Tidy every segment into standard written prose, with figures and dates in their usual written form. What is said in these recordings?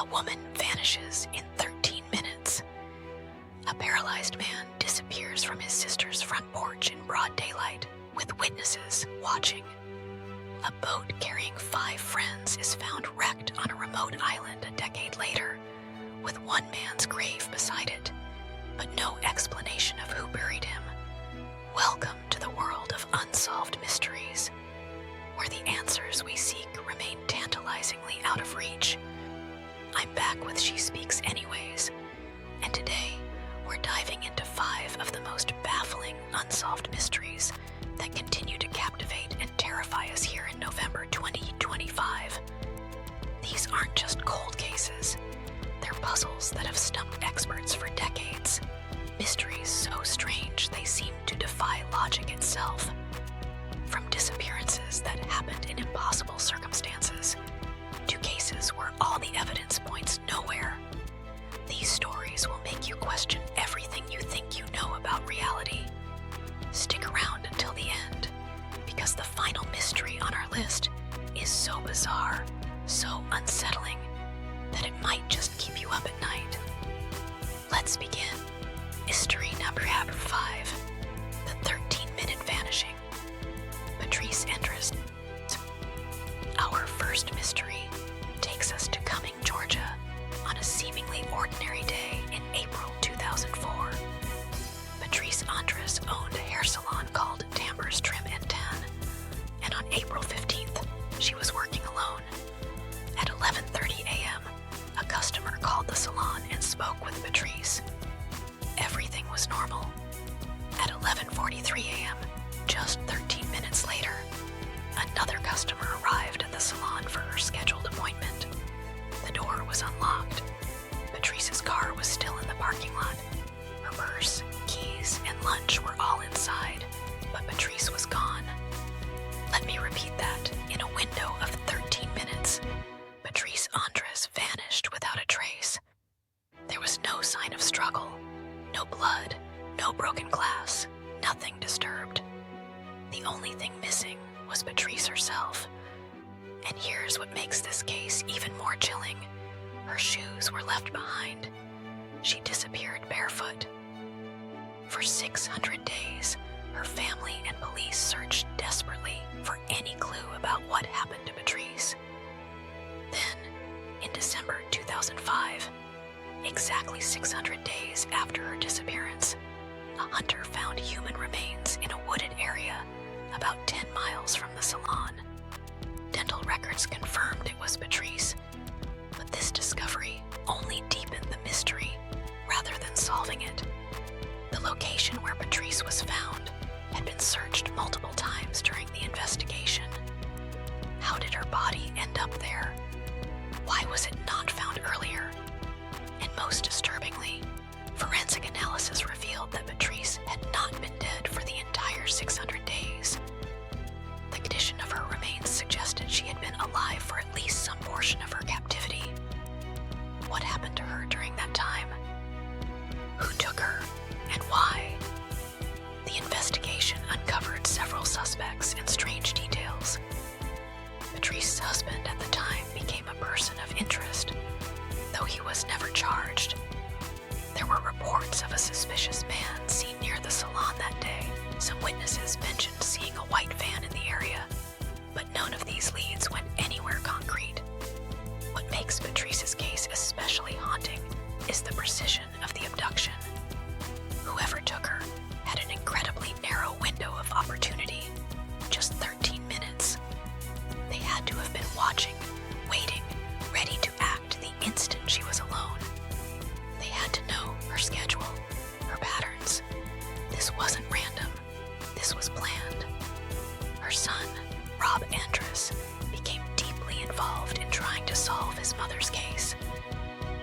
A woman vanishes in 13 minutes. A paralyzed man disappears from his sister's front porch in broad daylight, with witnesses watching. A boat carrying 5 friends is found wrecked on a remote island a decade later, with one man's grave beside it, but no explanation of who buried him. Welcome to the world of unsolved mysteries, where the answers we seek remain tantalizingly out of reach. I'm back with She Speaks Anyways, and today we're diving into 5 of the most baffling unsolved mysteries that continue to captivate and terrify us here in November 2025. These aren't just cold cases, they're puzzles that have stumped experts for decades. Mysteries so strange they seem to defy logic itself. From disappearances that happened in impossible circumstances, to cases where all the evidence points nowhere. These stories will make you question everything you think you know about reality. Stick around until the end, because the final mystery on our list is so bizarre, so unsettling, that it might just keep you up at night. Let's begin. Mystery number 5, the 13-minute vanishing. Patrice Endres. Our first mystery takes us to Cumming, Georgia, on a seemingly ordinary day in April 2004. Patrice Endres owned a hair salon called Tamber's Trim and Tan, and on April 15th, she was working alone. At 11:30 a.m., a customer called the salon and spoke with Patrice. Everything was normal. At 11:43 a.m., just 13 minutes later, another customer arrived at the salon for her scheduled appointment. The door was unlocked. Patrice's car was still in the parking lot. Her purse, keys, and lunch were all inside, but Patrice was gone. Let me repeat that. In a window of 13 minutes, Patrice Endres vanished without a trace. There was no sign of struggle, no blood, no broken glass, nothing disturbed. The only thing missing was Patrice herself. And here's what makes this case even more chilling. Her shoes were left behind. She disappeared barefoot. For 600 days, her family and police searched desperately for any clue about what happened to Patrice. Then, in December 2005, exactly 600 days after her disappearance, a hunter found human remains in a wooded area about 10 miles from the salon. Dental records confirmed it was Patrice, but this discovery only deepened the mystery rather than solving it. The location where Patrice was found had been searched multiple times during the investigation. How did her body end up there? Why was it not found earlier? And most disturbingly, forensic analysis revealed that Patrice had not been dead for the entire 600 days. The condition of her remains suggested she had been alive for at least some portion of her captivity. What happened to her during that time? Who took her, and why? The investigation uncovered several suspects and strange details. Patrice's husband at the time became a person of interest, though he was never charged. There were reports of a suspicious man seen near the salon that day. Some witnesses mentioned seeing a white van in the area, but none of these leads went anywhere concrete. What makes Patrice's case especially haunting is the precision of the abduction. Whoever took her had an incredibly narrow window of opportunity, just 13 minutes. They had to have been watching, waiting, ready to act the instant she was alone. They had to know her schedule, her patterns. This wasn't random. This was planned. Her son, Rob Endres, became deeply involved in trying to solve his mother's case.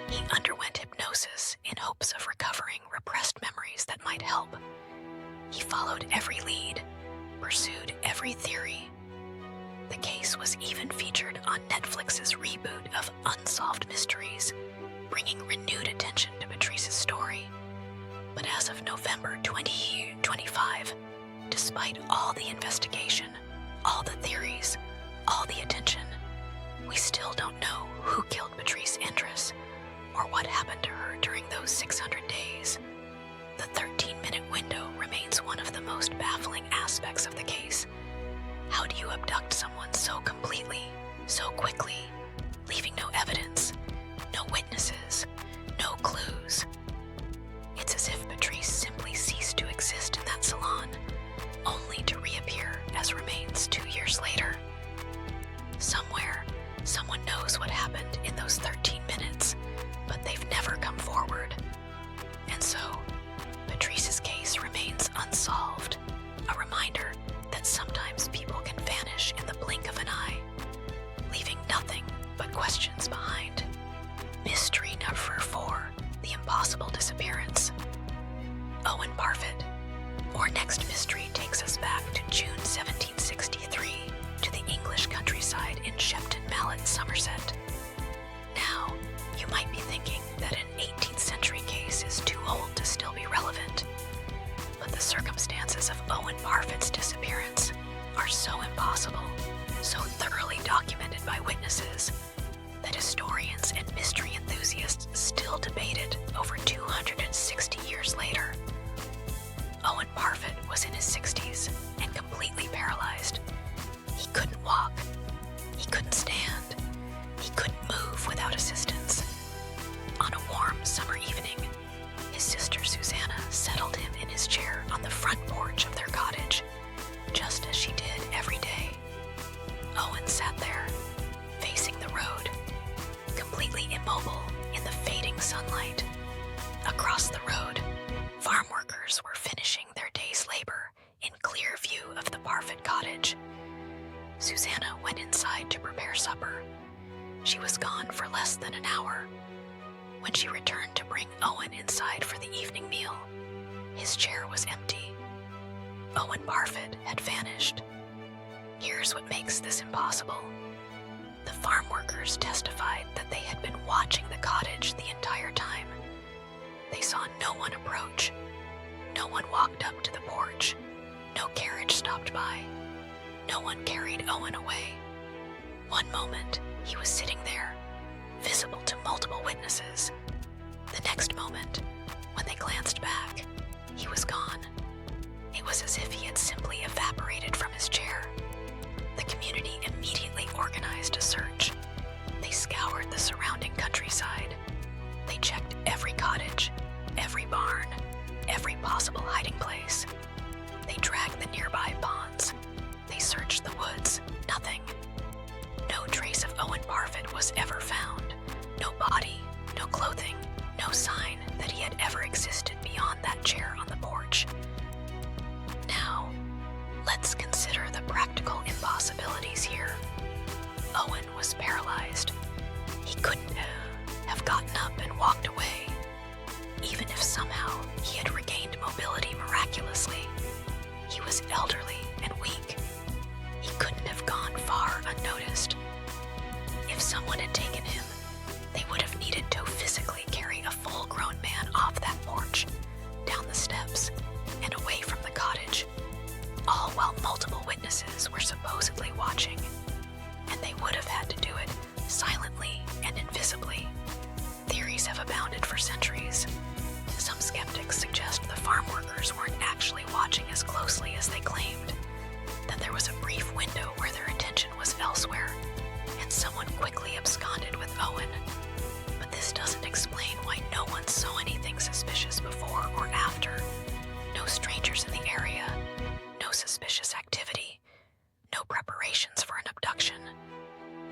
He underwent hypnosis in hopes of recovering repressed memories that might help. He followed every lead, pursued every theory. The case was even featured on Netflix's reboot of Unsolved Mysteries, bringing renewed attention to Patrice's story. But as of November 2025, despite all the investigation, all the theories, all the attention, we still don't know who killed Patrice Endres knows what happened in those 13 minutes, but they've never come forward. And so, Patrice's case remains unsolved, a reminder that sometimes people can vanish in the blink of an eye, leaving nothing but questions behind. Mystery number 4, the impossible disappearance. Owen Parfitt. Our next mystery takes us back to June 1763 to the English countryside in Shepton Mallet, Somerset. Now, you might be thinking that an 18th century case is too old to still be relevant, but the circumstances of Owen Parfitt's disappearance are so impossible, so thoroughly documented by witnesses, that historians and mystery enthusiasts still debate it over 260 years later. Owen Parfitt was in his 60s and completely paralyzed. He couldn't walk. He couldn't stand. He couldn't move without assistance. On a warm summer evening, his sister Susanna settled him in his chair on the front porch of their cottage, just as she did every day. Owen sat there, facing the road, completely immobile in the fading sunlight. Across the road, farm workers were finishing their day's labor in clear view of the Parfitt cottage. Susanna went inside to prepare supper. She was gone for less than an hour. When she returned to bring Owen inside for the evening meal, his chair was empty. Owen Parfitt had vanished. Here's what makes this impossible. The farm workers testified that they had been watching the cottage the entire time. They saw no one approach. No one walked up to the porch. No carriage stopped by. No one carried Owen away. One moment, he was sitting there, visible to multiple witnesses. The next moment, when they glanced back, he was gone. It was as if he had simply evaporated from his chair. The community immediately organized a search. They scoured the surrounding countryside. They checked every cottage, every barn, every possible hiding place. They dragged the nearby ponds. They searched the woods. Nothing. No trace of Owen Parfitt was ever found. No body, no clothing, no sign that he had ever existed beyond that chair on the porch. Now, let's consider the practical impossibilities here. Owen was paralyzed. He couldn't have gotten up and walked away. Even if somehow he had regained mobility miraculously, he was elderly and weak. He couldn't have gone far unnoticed. If someone had taken him, they would have needed to physically carry a full-grown man off that porch, down the steps, and away from the cottage, all while multiple witnesses were supposedly watching, and they would have had to do it silently and invisibly. Theories have abounded for centuries. Some skeptics suggest the farm workers weren't actually watching as closely as they claimed, that there was a brief window where their attention was elsewhere, and someone quickly absconded with Owen. But this doesn't explain why no one saw anything suspicious before or after. No strangers in the area, no suspicious activity, no preparations for an abduction.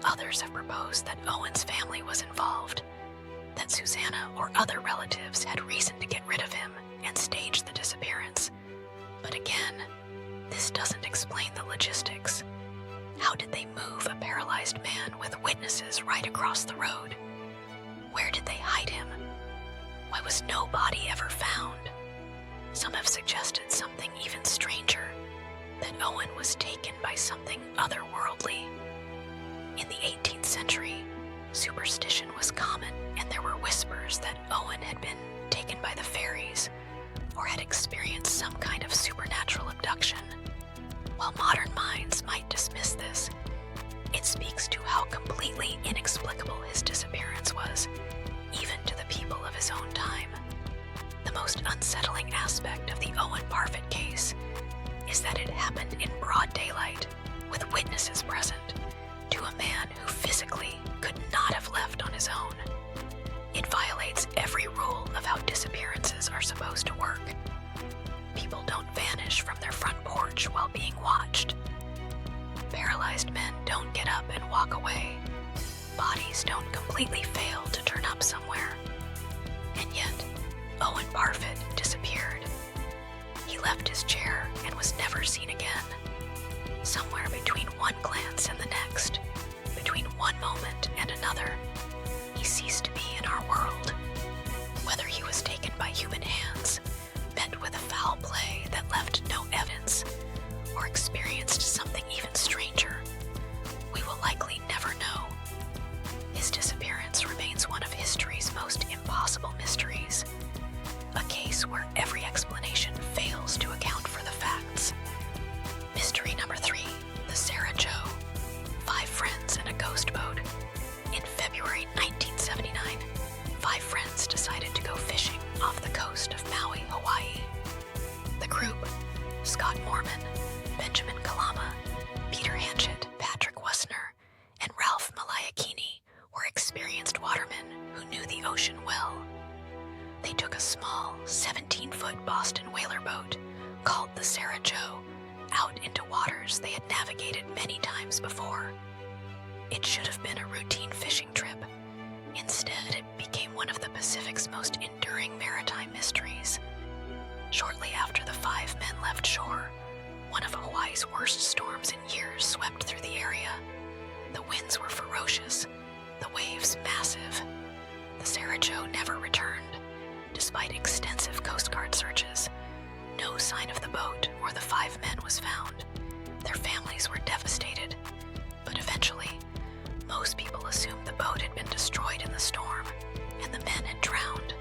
Others have proposed that Owen's family was involved, that Susanna or other relatives had reason to get rid of him and stage the disappearance. But again, this doesn't explain the logistics. How did they move a paralyzed man with witnesses right across the road? Where did they hide him? Why was no body ever found? Some have suggested something even stranger, that Owen was taken by something otherworldly. In the 18th century, superstition was common, and there were whispers that Owen had been taken by the fairies or had experienced some kind of supernatural abduction. While modern minds might dismiss this, it speaks to how completely inexplicable his disappearance was, even to the people of his own time. The most unsettling aspect of the Owen Parfitt case is that it happened in broad daylight, with witnesses present, to a man who physically could not have left mysteries don't completely fail to turn up somewhere. And yet, Owen Parfit disappeared. He left his chair and was never seen again. Somewhere between one glance and the next, between one moment and another, he ceased to be in our world. Whether he was taken by human hands, met with a foul play that left no evidence, or experienced something even stranger, we will likely never know. His disappearance remains one of history's most impossible mysteries, a case where every explanation fails to account for the facts. Mystery number 3, the Sarah Joe. 5 friends in a ghost boat. In February 1979, 5 friends decided to go fishing off the coast of Maui, Hawaii. The group, Scott Mormon, Benjamin Kalama, Peter Hanchett, Patrick Wessner, and Ralph Malayakini, were experienced watermen who knew the ocean well. They took a small 17-foot Boston whaler boat called the Sarah Joe out into waters they had navigated many times before. It should have been a routine fishing trip. Instead, it became one of the Pacific's most enduring maritime mysteries. Shortly after the 5 men left shore, one of Hawaii's worst storms in years swept through the area. The winds were ferocious, the waves massive. The Sarah Joe never returned. Despite extensive Coast Guard searches, no sign of the boat or the 5 men was found. Their families were devastated, but eventually, most people assumed the boat had been destroyed in the storm and the men had drowned.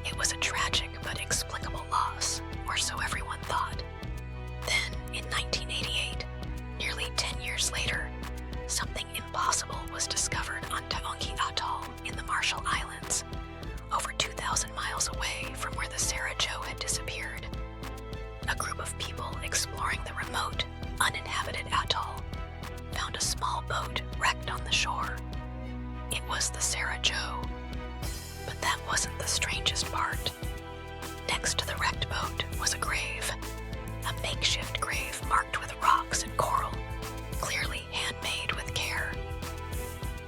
It was a tragic but explicable loss, or so everyone thought. Then, in 1988, nearly 10 years later, something impossible was discovered on Taonki Atoll in the Marshall Islands, over 2,000 miles away from where the Sarah Joe had disappeared. A group of people exploring the remote, uninhabited atoll found a small boat wrecked on the shore. It was the Sarah Joe. But that wasn't the strangest part. Next to the wrecked boat was a grave, a makeshift grave marked with rocks and coral, clearly handmade with care.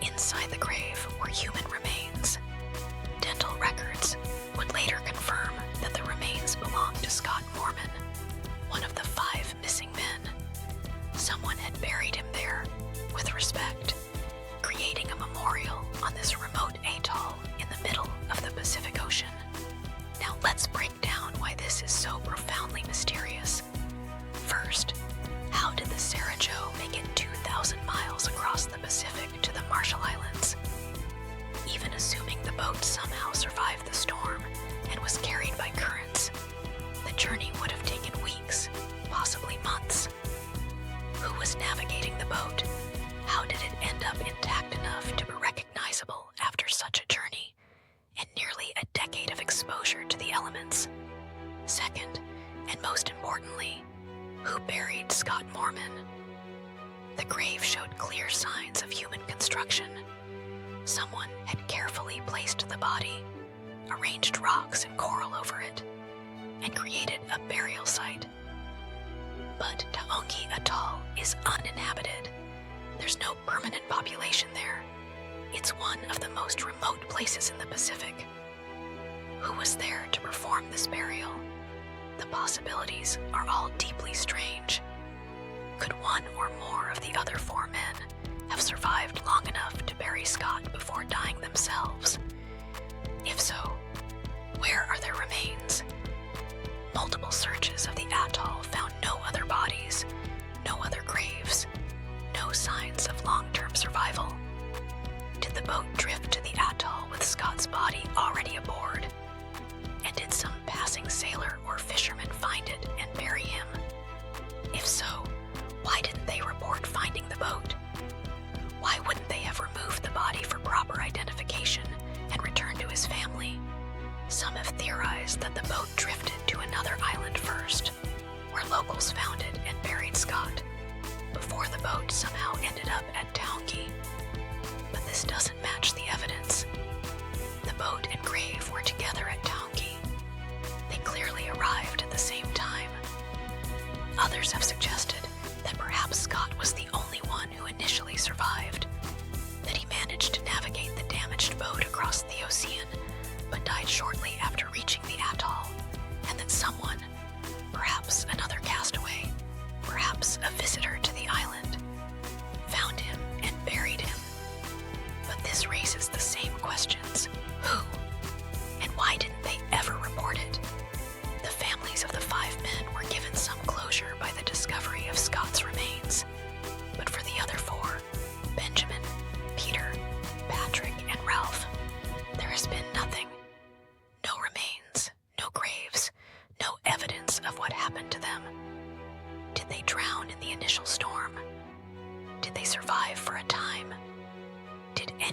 Inside the grave were human remains. Dental records would later confirm that the remains belonged to Scott Mormon, one of the 5 missing men. Someone had buried him there with respect, creating a memorial on this remote atoll in the middle of the Pacific Ocean. Now let's break down why this is so profoundly mysterious. First, how did the Sarah Joe make it 2,000 miles across the Pacific to the Marshall Islands? Even assuming the boat somehow survived the storm and was carried by currents, the journey would have taken weeks, possibly months. Who was navigating the boat? How did it end up intact enough to be recognizable after such a journey and nearly a decade of exposure to the elements? Second, and most importantly, who buried Scott Mormon? The grave showed clear signs of human construction. Someone had carefully placed the body, arranged rocks and coral over it, and created a burial site. But Taonki Atoll is uninhabited. There's no permanent population there. It's one of the most remote places in the Pacific. Who was there to perform this burial? The possibilities are all deeply strange. Could one or more of the other 4 men have survived long enough to bury Scott before dying themselves? If so, where are their remains? Multiple searches of the atoll found no other bodies, no other graves, no signs of long-term survival. Did the boat drift to the atoll with Scott's body already aboard? And did some passing sailor or fisherman find it and bury him? If so, why didn't they report finding the boat? Why wouldn't they have removed the body for proper identification and returned to his family? Some have theorized that the boat drifted to another island first, where locals found it and buried Scott, before the boat somehow ended up at Taonki. But this doesn't match the evidence. The boat and grave were together at Taonki. They clearly arrived at the same time. Others have suggested that perhaps Scott was the only one who initially survived, that he managed to navigate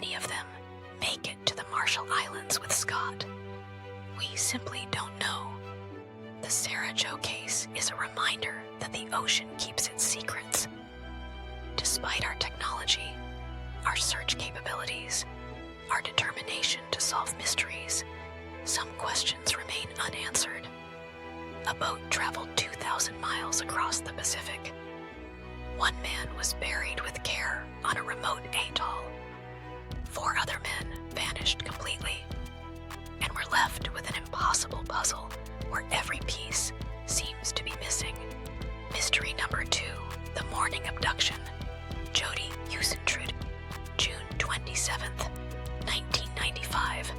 any of them make it to the Marshall Islands with Scott? We simply don't know. The Sarah Jo case is a reminder that the ocean keeps its secrets. Despite our technology, our search capabilities, our determination to solve mysteries, some questions remain unanswered. A boat traveled 2,000 miles across the Pacific. One man was buried with care on a remote atoll. 4 other men vanished completely. And we're left with an impossible puzzle where every piece seems to be missing. Mystery number 2, the morning abduction. Jodi Huisentruit, June 27th, 1995.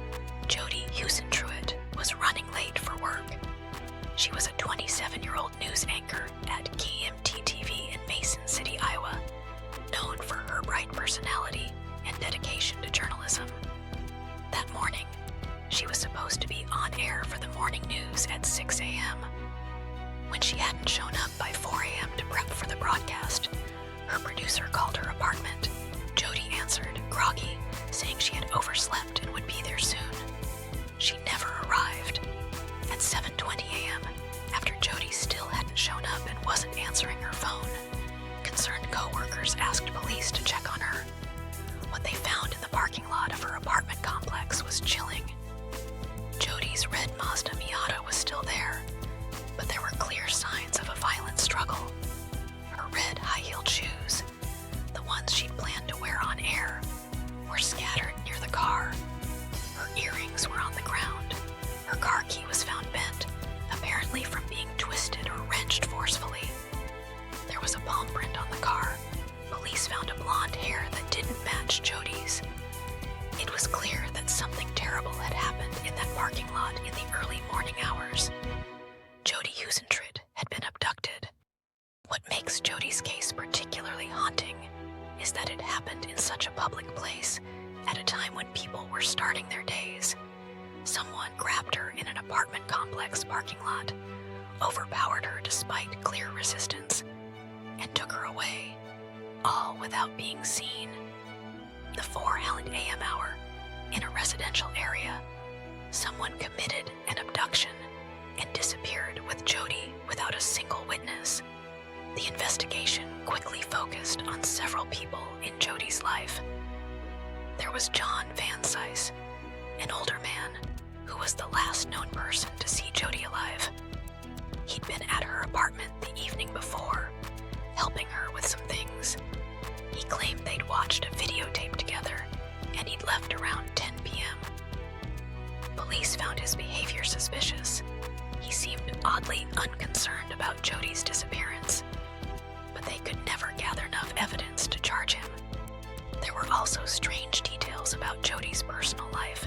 Jodi Huisentruit was running late for work. She was a 27-year-old news anchor at KMT-TV in Mason City, Iowa, known for her bright personality and dedication to journalism. That morning, she was supposed to be on air for the morning news at 6 a.m. When she hadn't shown up by 4 a.m. to prep for the broadcast, her producer called her apartment. Jodi answered, groggy, saying she had overslept and would be there soon. She never arrived. At 7:20 a.m., after Jodi still hadn't shown up and wasn't answering her phone, concerned co-workers asked police to check on her. What they found in the parking lot of her apartment complex was chilling. Jodi's red Mazda Miata was still there, but there were clear signs of a violent struggle. Her red high-heeled shoes, the ones she'd planned to wear on air, were scattered near the car. Her earrings were on the ground. Her car key was found bent, apparently from being twisted or wrenched forcefully. There was a palm print on the car. Police found a blonde hair that didn't match Jodi's. It was clear that something terrible had happened in that parking lot in the early morning hours. Jodi Huisentruit had been abducted. What makes Jodi's case particularly haunting is that it happened in such a public place at a time when people were starting their days. Someone grabbed her in an apartment complex parking lot, overpowered her despite clear resistance, and took her away, all without being seen. The 4 a.m. hour, in a residential area, someone committed an abduction and disappeared with Jodi without a single witness. The investigation quickly focused on several people in Jodi's life. There was John Van Cise, an older man who was the last known person to see Jodi alive. He'd been at her apartment the evening before, helping her with some things. He claimed they'd watched a videotape together, and he'd left around 10 p.m. Police found his behavior suspicious. He seemed oddly unconcerned about Jodi's disappearance, but they could never gather enough evidence to charge him. There were also strange details about Jodi's personal life.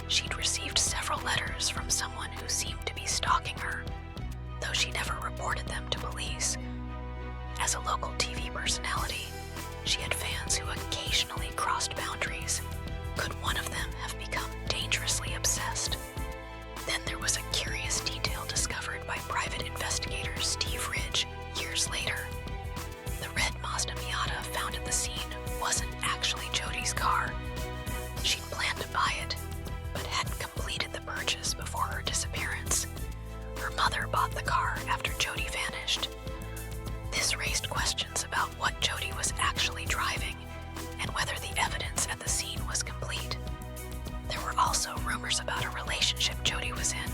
She'd received several letters from someone who seemed to be stalking her, though she never reported them to police. As a local TV personality, she had fans who occasionally crossed boundaries. Could one of them have become dangerously obsessed? Then there was a curious detail discovered by private investigator Steve Ridge years later. The red Mazda Miata found at the scene wasn't actually Jodi's car. She'd planned to buy it, but hadn't completed the purchase before her disappearance. Her mother bought the car after Jodi vanished. This raised questions about what Jodi was actually driving and whether the evidence at the scene was complete. There were also rumors about a relationship Jodi was in,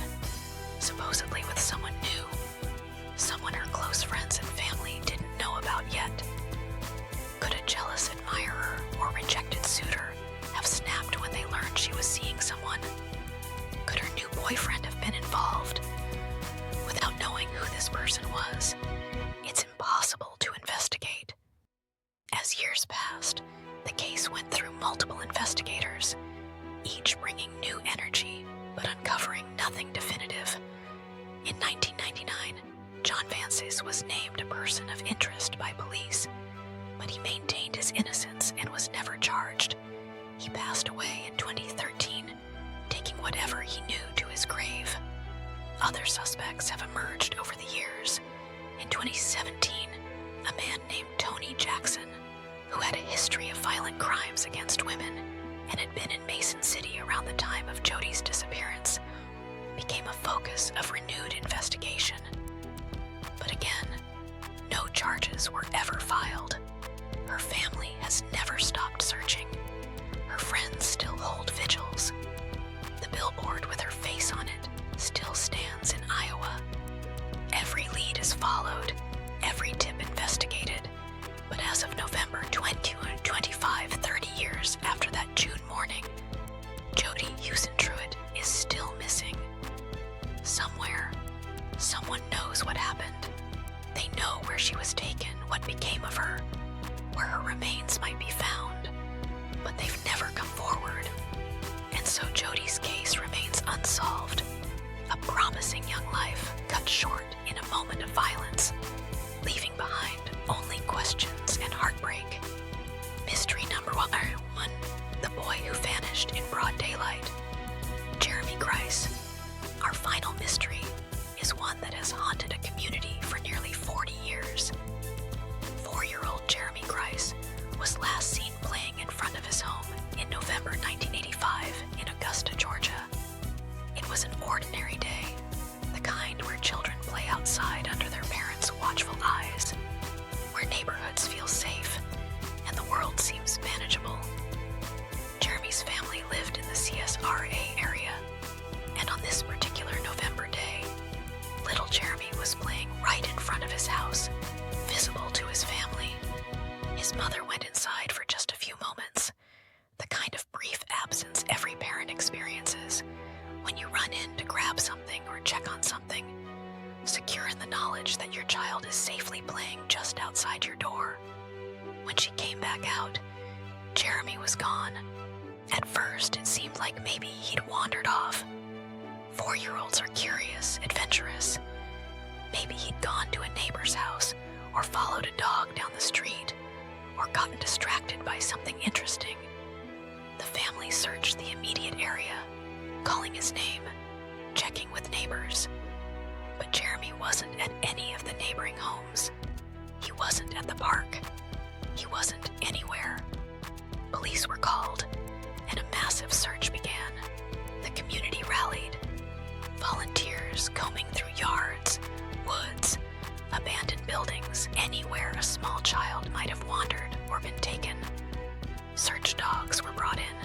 supposedly with someone new, someone her close friends and family didn't know about yet. Could a jealous admirer or rejected suitor have snapped when they learned she was seeing someone? Could her new boyfriend have been involved? Without knowing who this person was, it's impossible to investigate. As years passed, the case went through multiple investigators, each bringing new energy but uncovering nothing definitive. In 1999, John Van Cise was named a person of interest by police, but he maintained his innocence and was never charged. He passed away in 2013, taking whatever he knew to his grave. Other suspects have emerged over the years. In 2017, a man named Tony Jackson, who had a history of violent crimes against women, and had been in Mason City around the time of Jody's disappearance, became a focus of renewed investigation. But again, no charges were ever filed. Her family has never stopped searching. Her friends still hold vigils. The billboard with her face on it still stands in Iowa. Every lead is followed, every tip investigated. But as of November 2025, 30 years after that June morning, Jody Truitt is still missing. Somewhere, someone knows what happened. They know where she was taken, what became of her, where her remains might be found, but they've never come forward. And so Jody's case remains unsolved, a promising young life cut short in a moment of violence, leaving behind only questions and heartbreak. Mystery number one, the boy who vanished in broad daylight. Jeremy Grice. Our final mystery is one that has haunted a community for nearly 40 years. 4-year-old Jeremy Grice was last seen playing in front of his home in November 1985 in Augusta, Georgia. It was an ordinary day, the kind where children play outside under their parents' watchful eyes, where neighborhoods feel safe and the world seems manageable. Jeremy's family lived in the CSRA area, and on this particular November day, little Jeremy was playing right in front of his house, visible to his family. His mother went inside for just a few moments, the kind of brief absence every parent experiences when you run in to grab something or check on something, secure in the knowledge that your child is safely playing just outside your door. When she came back out, Jeremy was gone. At first, it seemed like maybe he'd wandered off. 4-year-olds are curious, adventurous. Maybe he'd gone to a neighbor's house, or followed a dog down the street, or gotten distracted by something interesting. The family searched the immediate area, calling his name, checking with neighbors. But Jeremy wasn't at any of the neighboring homes. He wasn't at the park. He wasn't anywhere. Police were called, and a massive search began. The community rallied. Volunteers combing through yards, woods, abandoned buildings, anywhere a small child might have wandered or been taken. Search dogs were brought in.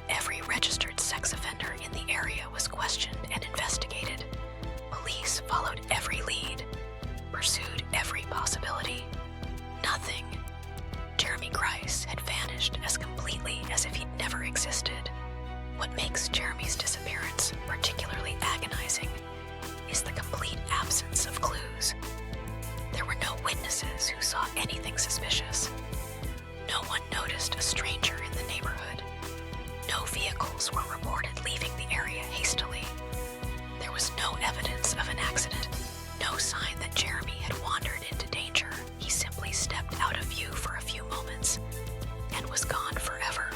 Every registered sex offender in the area was questioned and investigated. Police followed every lead, pursued every possibility. Nothing. Jeremy Grice had vanished as completely as if he'd never existed. What makes Jeremy's disappearance particularly agonizing is the complete absence of clues. There were no witnesses who saw anything suspicious. No one noticed a stranger in the neighborhood. No vehicles were reported leaving the area hastily. There was no evidence of an accident, no sign that Jeremy had wandered into danger. He simply stepped out of view for a few moments and was gone forever.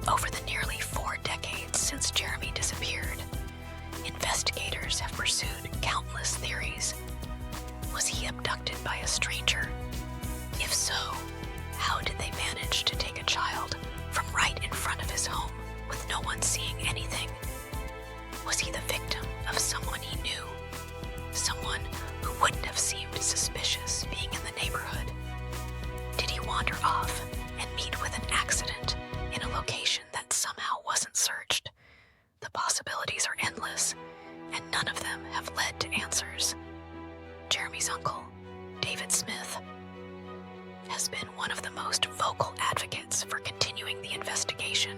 Over the nearly 4 decades since Jeremy disappeared, investigators have pursued countless theories. Was he abducted by a stranger? If so, how did they manage to take a child from right in front of his home with no one seeing anything? Was he the victim of someone he knew? Someone who wouldn't have seemed suspicious being in the neighborhood? Did he wander off and meet with an accident in a location that somehow wasn't searched? The possibilities are endless, and none of them have led to answers. Jeremy's uncle, David Smith, has been one of the most vocal advocates for continuing the investigation.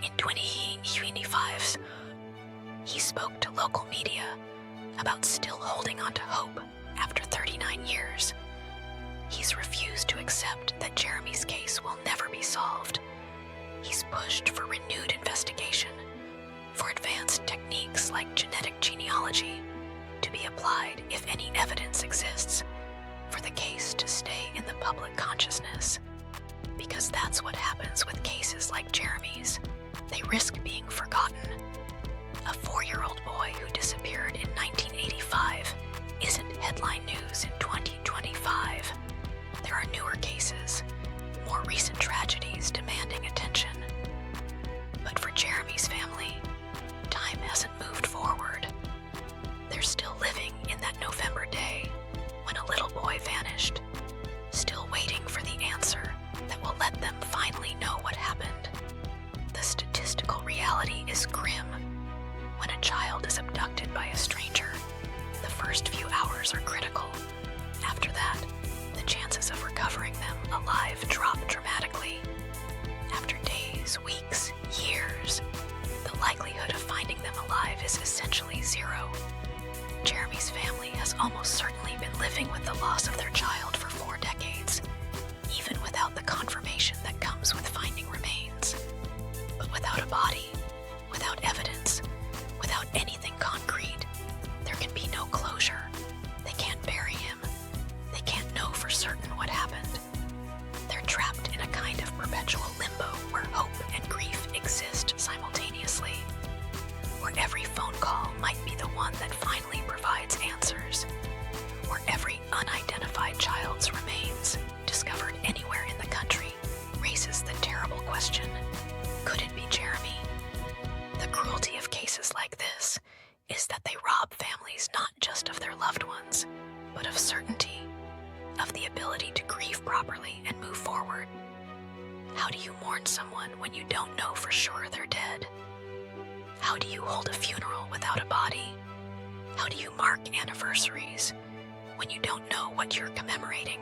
In 2025, he spoke to local media about still holding on to hope after 39 years. He's refused to accept that Jeremy's case will never be solved. He's pushed for renewed investigation, for advanced techniques like genetic genealogy to be applied if any evidence exists, for the case to stay in the public consciousness. Because that's what happens with cases like Jeremy's. They risk being forgotten. A 4-year-old boy who disappeared in 1985 isn't headline news in 2025. There are newer cases, more recent tragedies demanding attention. almost certainly been living with the loss of their child for 4 decades, even without the confirmation that comes with finding remains. But without a body, without evidence, without anything concrete, there can be no closure. They can't bury him. They can't know for certain what happened. They're trapped in a kind of perpetual limbo where hope and grief exist simultaneously, where every phone call might be the one that finally provides answers, where every unidentified child's remains, discovered anywhere in the country, raises the terrible question, could it be Jeremy? The cruelty of cases like this is that they rob families not just of their loved ones, but of certainty, of the ability to grieve properly and move forward. How do you mourn someone when you don't know for sure they're dead? How do you hold a funeral without a body? How do you mark anniversaries when you don't know what you're commemorating?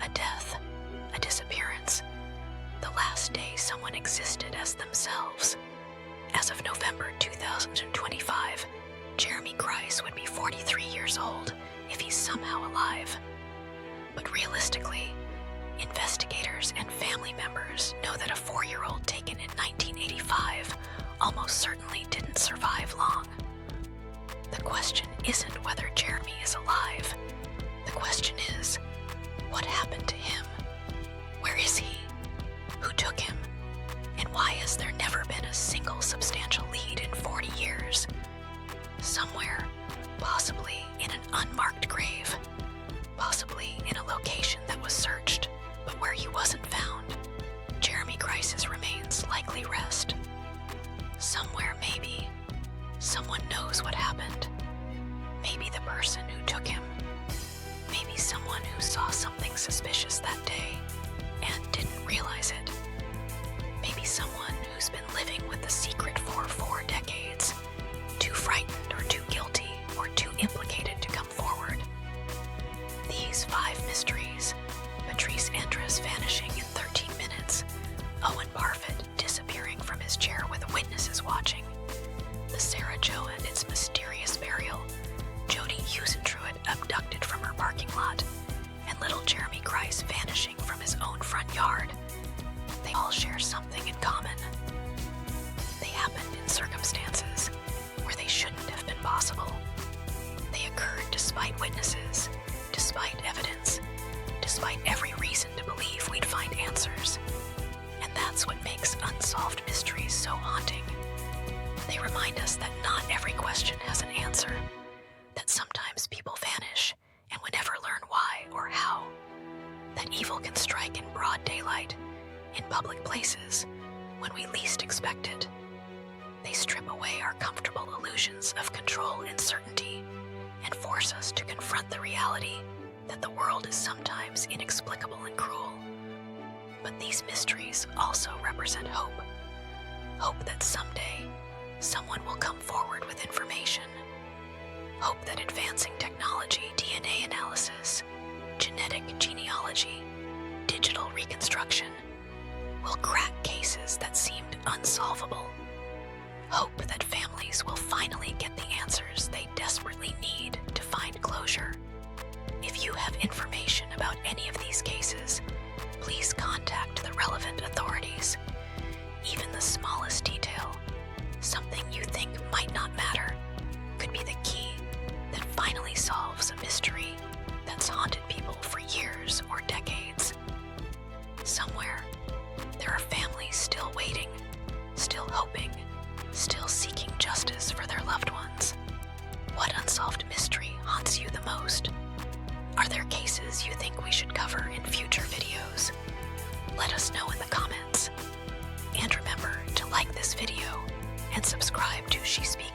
A death, a disappearance, the last day someone existed as themselves. As of November 2025, Jeremy Grice would be 43 years old if he's somehow alive. But realistically, investigators and family members know that a 4-year-old taken in 1985 almost certainly didn't survive long. The question isn't whether Jeremy is alive. The question is, what happened to him? Where is he? Who took him? And why has there never been a single substantial lead in 40 years? Somewhere, possibly in an unmarked grave, possibly in a location that was searched, but where he wasn't found, Jeremy Grice's remains likely rest. Somewhere, maybe, someone knows what happened. Maybe the person who took him. Maybe someone who saw something suspicious that day and didn't realize it. Maybe someone who's been living with the secret for 4 decades, too frightened or too guilty or too implicated to come forward. These 5 mysteries: Patrice Andrus vanishing in 13 minutes, Owen Parfit disappearing from his chair with witnesses watching, the Sarah Jo and its mysterious burial, Jody Husentruid abducted from her parking lot, and little Jeremy Grice vanishing from his own front yard. They all share something in common. They happened in circumstances where they shouldn't have been possible. They occurred despite witnesses, despite evidence, despite every reason to believe we'd find answers. And that's what makes Unsolved Mysteries so haunting. They remind us that not every question has an answer, that sometimes people vanish and we never learn why or how, that evil can strike in broad daylight, in public places, when we least expect it. They strip away our comfortable illusions of control and certainty and force us to confront the reality that the world is sometimes inexplicable and cruel. But these mysteries also represent hope. Hope that someday someone will come forward with information. Hope that advancing technology, DNA analysis, genetic genealogy, digital reconstruction will crack cases that seemed unsolvable. Hope that families will finally get the answers they desperately need to find closure. If you have information about any of these cases, please contact the relevant authorities. Even the smallest detail, something you think might not matter, could be the key that finally solves a mystery that's haunted people for years or decades. Somewhere, there are families still waiting, still hoping, still seeking justice for their loved ones. What unsolved mystery haunts you the most? Are there cases you think we should cover in future videos? Let us know in the comments. And remember to like this video and subscribe to She Speaks